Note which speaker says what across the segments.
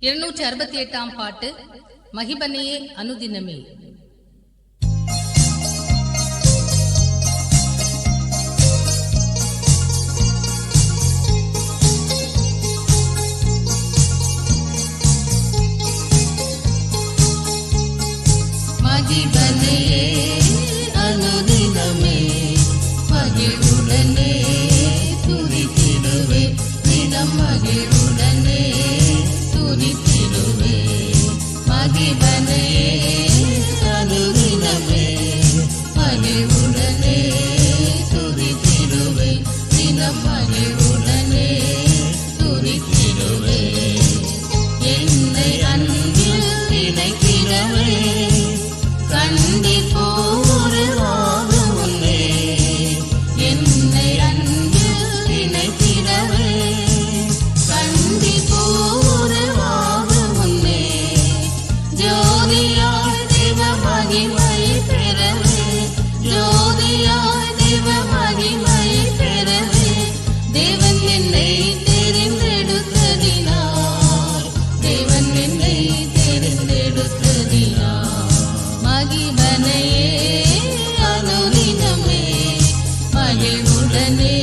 Speaker 1: 268 பாட்டு. மகிபனையே அனுதினமே.
Speaker 2: மகிபனையே அனுதினமே மகிழ்வுடனே துதித்திடுவே, தினம் மகிழ்வுடனே துதித்திடுவே. மகிபனையே அனுதினமே மகிழ்வுடனே துதித்திடுவே, தினம் மகிழ்வுடனே துதித்திடுவே. என்னை அன்பில் நினைக்கிறவே கண்டிப்போரு ஆகுமுன்னே, என்னை அன்பில் நினைக்கிறவே கண்டிப்போரு ஆகுமுன்னே. ஜோதியாய் தேவ மகிமை பெறவே, ஜோதியாய் தேவ மகிமை பெறவே, தேவன் என்னை தெரிந்தெடுத்ததினார், தேவன் என்னை தெரிந்தெடுத்ததினார். மகிபனையே அனுதினமே மகிழ்வுடனே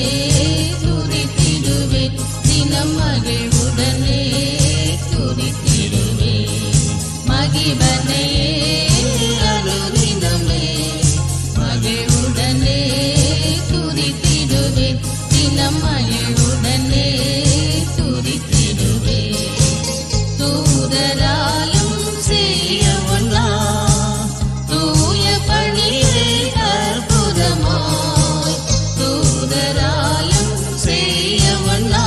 Speaker 2: துதித்திடுவே, தினம் மகிழ்வுடனே துதித்திடுவே. மகிபனையே அனுதினமே மகிழ்வுடனே துதித்திடுவே, தினம் மகிழ்வுடனே துதித்திடுவே. தூதராலும் செய்யவொண்ணா தூய பணியை அற்புதமாய், தூதராலும் செய்யவொண்ணா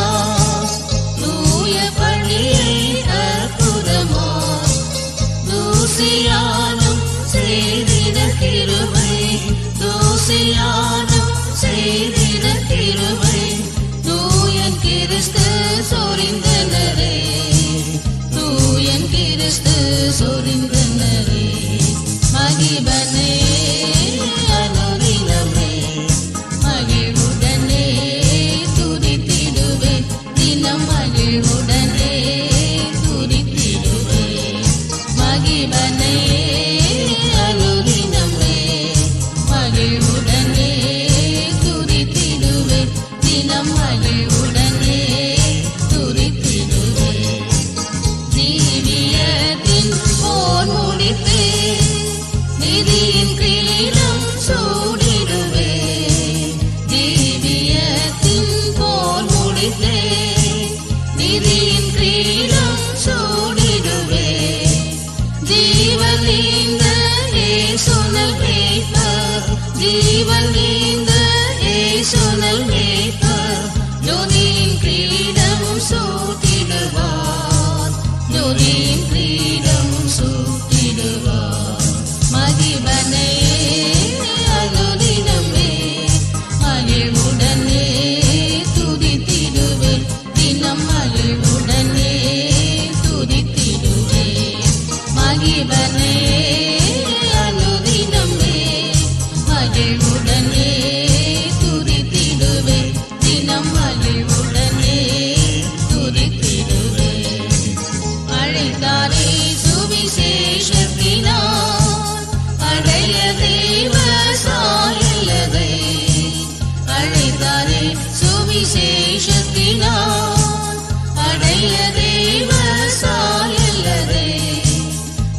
Speaker 2: தூய பணியை அற்புதமாய். தூசியானும் செய்திட கிருபை, தூசியானும் செய்திட கிருபை, தூயன் கிறிஸ்து சொரிந்தனரே, தூயன் கிறிஸ்து சொரிந்தனரே. மகிபனையே அனுதினமே மகிழ்வுடனே துதித்திடுவே, தினம் மகிழ்வுடனே துதித்திடுவே. மகிபனையே அனுதினமே மகிழ்வுடனே துதித்திடுவே, தினம் மகிழ்வுடனே துதித்திடுவே. ஜீவியத்தின் போர் முடிப்பே, நிதியின் கிரீடம் சூடிடுவே, ஜீவியத்தின் போர் முடித்தே, நிதியின் கிரீடம் சூடிடுவே. ஜீவன் நீந்த ஏசுனல் மேய்ப்பர், ஜீவன் நீந்த ஏசுனல் மேய்ப்பர், ஜோதியின் கிரீடம் சூட்டிடுவார், ஜோதியின் கிரீடம் சூட்டிடுவார். மகிபனையே அனுதினமே மகிழ்வுடனே துதித்திடுவே, தினம் மகிழ்வுடனே துதித்திடுவே. மகிபனையே அனுதினமே மகிழ்வுடனே துதித்திடுவே, தினம் மகிழ்வுடனே துதித்திடுவே. அழைத்தாரே சுவிசேஷத்தினார் அடைய தேவ சாயலதை, அழைத்தாரே சுவிசேஷத்தினார் அடைய தேவ சாயலதை.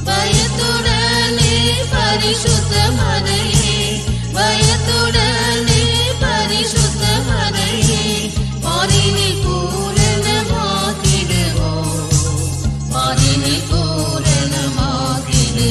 Speaker 2: பயத்துடனே பரிசுத்த மதையே, பயத்துடனே பரிசுத்த மதையே, பாரினில் பூரணமாக்கிடுவோம், பாரினில் பூரணமாக்கிடுவோம்.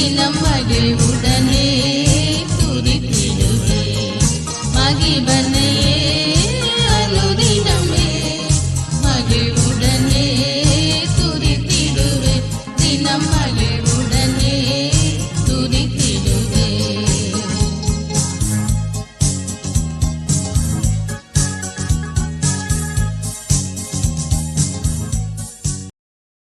Speaker 2: தினம் மகிழ்வுடனே